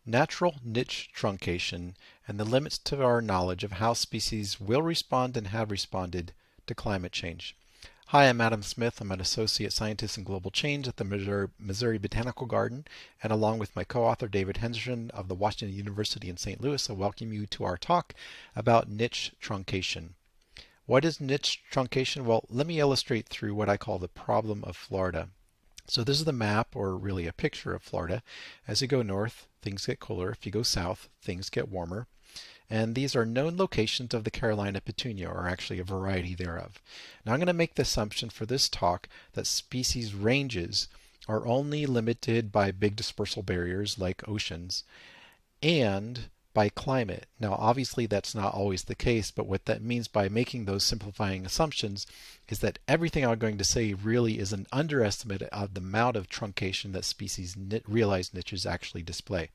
natural niche truncation, and the limits to our knowledge of how species will respond and have responded to climate change. Hi, I'm Adam Smith. I'm an associate scientist in global change at the Missouri Botanical Garden, and along with my co-author David Henderson of the Washington University in St. Louis, I welcome you to our talk about niche truncation. What is niche truncation? Well, let me illustrate through what I call the problem of Florida. So this is the map, or really a picture of Florida. As you go north, things get cooler. If you go south, things get warmer. And these are known locations of the Carolina petunia, or actually a variety thereof. Now I'm going to make the assumption for this talk that species ranges are only limited by big dispersal barriers like oceans and by climate. Now obviously that's not always the case, but what that means by making those simplifying assumptions is that everything I'm going to say really is an underestimate of the amount of truncation that species realized niches actually display.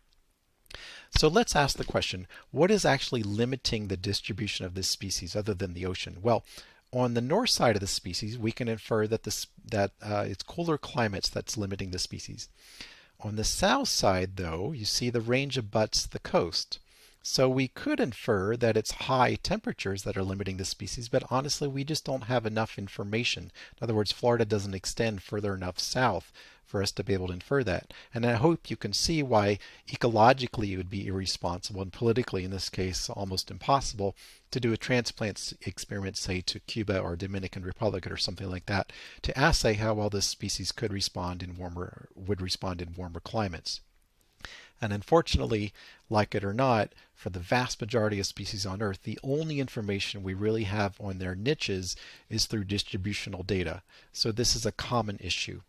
So let's ask the question, what is actually limiting the distribution of this species other than the ocean? Well, on the north side of the species, we can infer that it's cooler climates that's limiting the species. On the south side, though, you see the range abuts the coast. So we could infer that it's high temperatures that are limiting the species, but honestly, we just don't have enough information. In other words, Florida doesn't extend further enough south for us to be able to infer that. And I hope you can see why ecologically it would be irresponsible, and politically in this case almost impossible, to do a transplant experiment, say to Cuba or Dominican Republic or something like that, to assay how well this species would respond in warmer climates. And unfortunately, like it or not, for the vast majority of species on Earth, the only information we really have on their niches is through distributional data. So this is a common issue.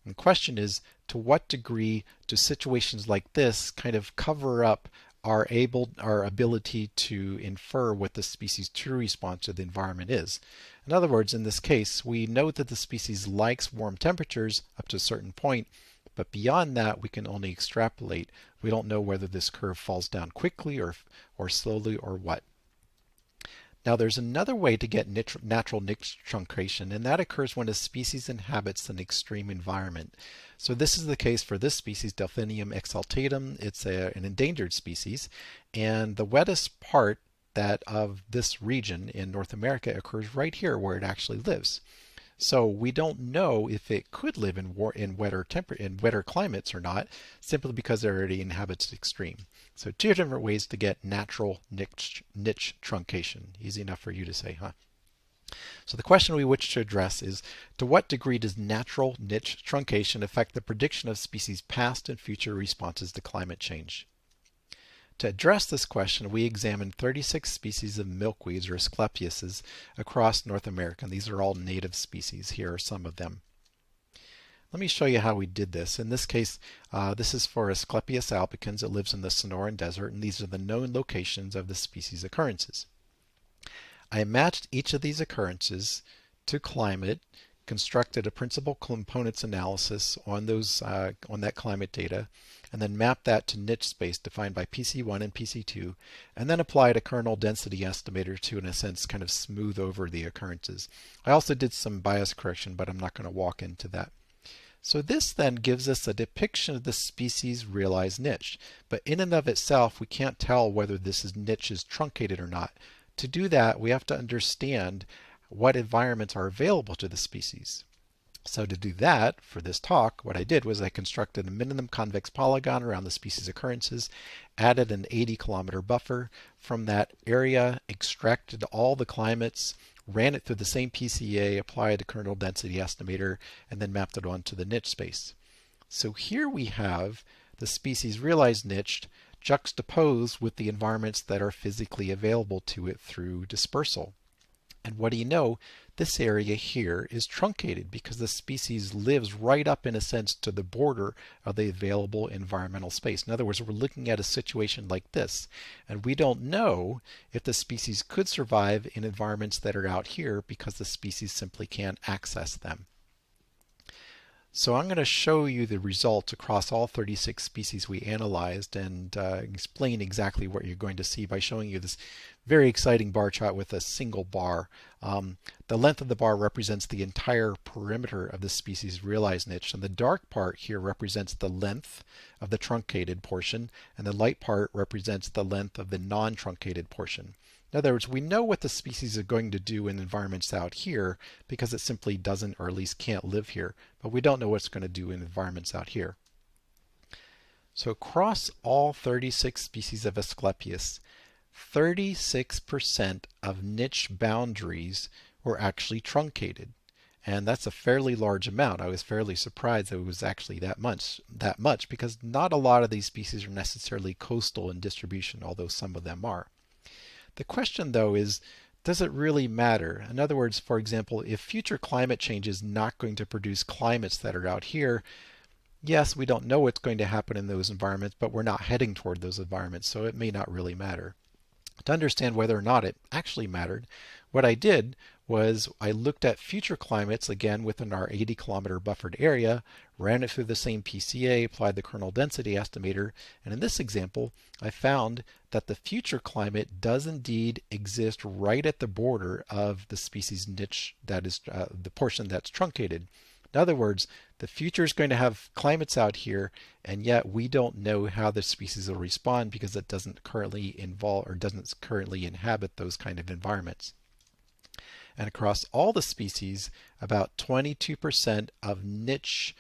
And the question is, to what degree do situations like this kind of cover up our ability to infer what the species' true response to the environment is? In other words, in this case, we know that the species likes warm temperatures up to a certain point, but beyond that, we can only extrapolate. We don't know whether this curve falls down quickly or slowly or what. Now there's another way to get natural niche truncation, and that occurs when a species inhabits an extreme environment. So this is the case for this species, Delphinium Exultatum. It's an endangered species, and the wettest part of this region in North America occurs right here where it actually lives. So we don't know if it could live in wetter climates or not, simply because it already inhabits extreme. So two different ways to get natural niche truncation. Easy enough for you to say, huh? So the question we wish to address is, to what degree does natural niche truncation affect the prediction of species' past and future responses to climate change? To address this question, we examined 36 species of milkweeds, or Asclepias, across North America. And these are all native species. Here are some of them. Let me show you how we did this. In this case, this is for Sclepius albicans. It lives in the Sonoran Desert, and these are the known locations of the species occurrences. I matched each of these occurrences to climate, constructed a principal components analysis on that climate data, and then mapped that to niche space defined by PC1 and PC2, and then applied a kernel density estimator to, in a sense, kind of smooth over the occurrences. I also did some bias correction, but I'm not going to walk into that. So this then gives us a depiction of the species' realized niche, but in and of itself, we can't tell whether this niche is truncated or not. To do that, we have to understand what environments are available to the species. So to do that, for this talk, what I did was I constructed a minimum convex polygon around the species occurrences, added an 80-kilometer buffer. From that area, extracted all the climates, ran it through the same PCA, applied a kernel density estimator, and then mapped it onto the niche space. So here we have the species realized niche juxtaposed with the environments that are physically available to it through dispersal. And what do you know? This area here is truncated because the species lives right up, in a sense, to the border of the available environmental space. In other words, we're looking at a situation like this, and we don't know if the species could survive in environments that are out here because the species simply can't access them. So I'm going to show you the results across all 36 species we analyzed and explain exactly what you're going to see by showing you this very exciting bar chart with a single bar. The length of the bar represents the entire perimeter of the species' realized niche, and the dark part here represents the length of the truncated portion, and the light part represents the length of the non-truncated portion. In other words, we know what the species are going to do in environments out here because it simply doesn't, or at least can't, live here, but we don't know what it's going to do in environments out here. So across all 36 species of Asclepias, 36% of niche boundaries were actually truncated. And that's a fairly large amount. I was fairly surprised that it was actually that much because not a lot of these species are necessarily coastal in distribution, although some of them are. The question, though, is, does it really matter? In other words, for example, if future climate change is not going to produce climates that are out here, yes, we don't know what's going to happen in those environments, but we're not heading toward those environments, so it may not really matter. To understand whether or not it actually mattered, what I did was I looked at future climates, again within our 80-kilometer buffered area, ran it through the same PCA, applied the kernel density estimator, and in this example I found that the future climate does indeed exist right at the border of the species niche, that is the portion that's truncated. In other words, the future is going to have climates out here, and yet we don't know how the species will respond because it doesn't currently involve or doesn't currently inhabit those kind of environments. And across all the species, about 22% of niche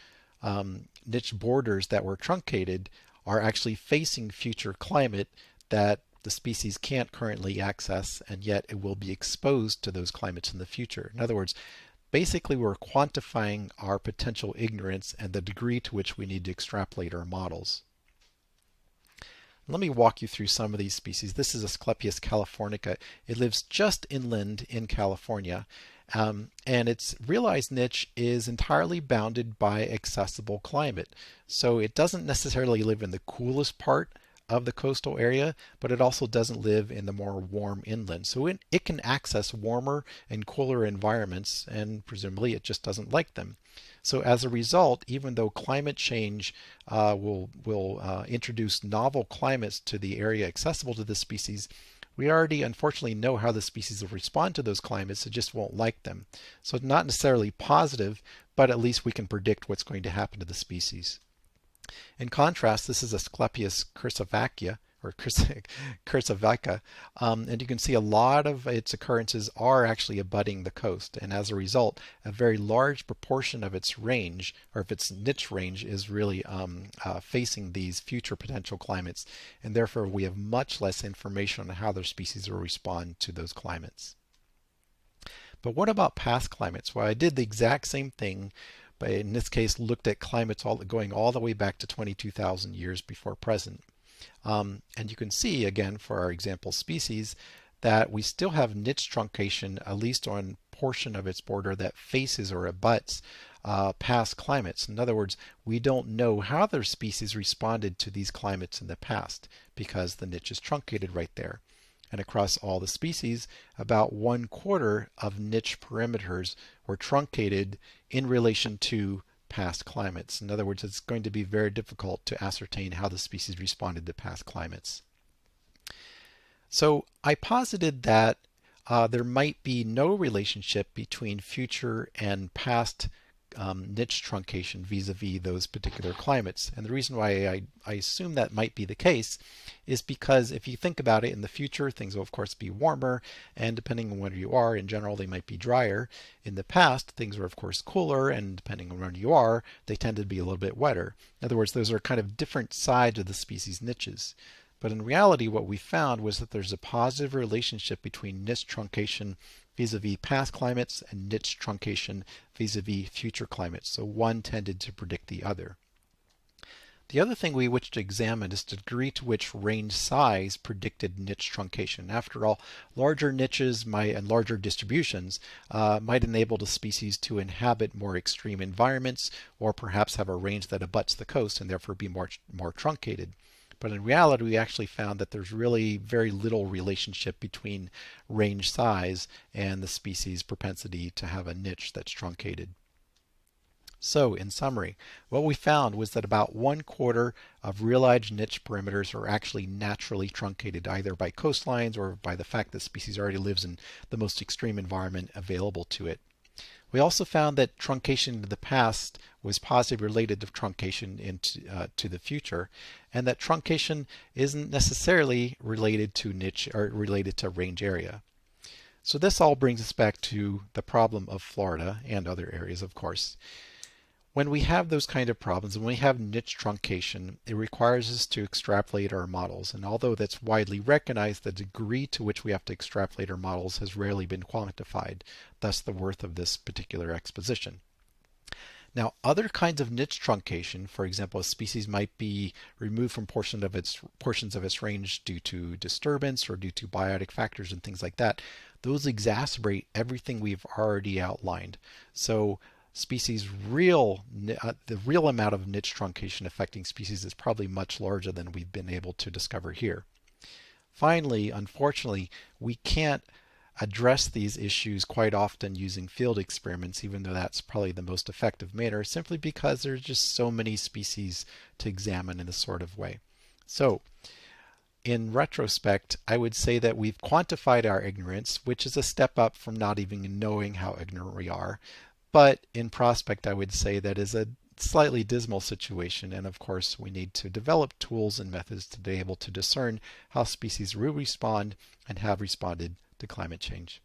borders that were truncated are actually facing future climate that the species can't currently access, and yet it will be exposed to those climates in the future. In other words, basically we're quantifying our potential ignorance and the degree to which we need to extrapolate our models. Let me walk you through some of these species. This is Asclepius Californica. It lives just inland in California, and its realized niche is entirely bounded by accessible climate. So it doesn't necessarily live in the coolest part of the coastal area, but it also doesn't live in the more warm inland. So it can access warmer and cooler environments, and presumably it just doesn't like them. So as a result, even though climate change will introduce novel climates to the area accessible to the species, we already unfortunately know how the species will respond to those climates. It just won't like them. So it's not necessarily positive, but at least we can predict what's going to happen to the species. In contrast, this is Asclepius cursivaca, and you can see a lot of its occurrences are actually abutting the coast, and as a result, a very large proportion of its range, or of its niche range, is really facing these future potential climates, and therefore we have much less information on how their species will respond to those climates. But what about past climates? Well, I did the exact same thing, but in this case looked at climates going all the way back to 22,000 years before present. And you can see, again, for our example species, that we still have niche truncation, at least on a portion of its border that faces or abuts past climates. In other words, we don't know how their species responded to these climates in the past because the niche is truncated right there. And across all the species, about 1/4 of niche perimeters were truncated in relation to past climates. In other words, it's going to be very difficult to ascertain how the species responded to past climates. So I posited that there might be no relationship between future and past niche truncation vis-a-vis those particular climates. And the reason why I assume that might be the case is because if you think about it, in the future things will of course be warmer, and depending on where you are, in general they might be drier. In the past things were of course cooler, and depending on where you are, they tended to be a little bit wetter. In other words, those are kind of different sides of the species niches. But in reality what we found was that there's a positive relationship between niche truncation vis-a-vis past climates and niche truncation vis-a-vis future climates. So one tended to predict the other. The other thing we wish to examine is the degree to which range size predicted niche truncation. After all, larger niches and larger distributions might enable the species to inhabit more extreme environments, or perhaps have a range that abuts the coast and therefore be more truncated. But in reality, we actually found that there's really very little relationship between range size and the species' propensity to have a niche that's truncated. So, in summary, what we found was that about 1/4 of realized niche perimeters are actually naturally truncated, either by coastlines or by the fact that species already lives in the most extreme environment available to it. We also found that truncation in the past was positively related to truncation into to the future, and that truncation isn't necessarily related to niche or related to range area. So this all brings us back to the problem of Florida and other areas, of course. When we have those kind of problems, when we have niche truncation, it requires us to extrapolate our models. And although that's widely recognized, the degree to which we have to extrapolate our models has rarely been quantified, thus the worth of this particular exposition. Now, other kinds of niche truncation, for example, a species might be removed from portions of its range due to disturbance or due to biotic factors and things like that, those exacerbate everything we've already outlined. So the real amount of niche truncation affecting species is probably much larger than we've been able to discover here. Finally, unfortunately, we can't address these issues quite often using field experiments, even though that's probably the most effective manner, simply because there's just so many species to examine in this sort of way. So, in retrospect, I would say that we've quantified our ignorance, which is a step up from not even knowing how ignorant we are. But in prospect, I would say that is a slightly dismal situation, and of course we need to develop tools and methods to be able to discern how species will respond and have responded to climate change.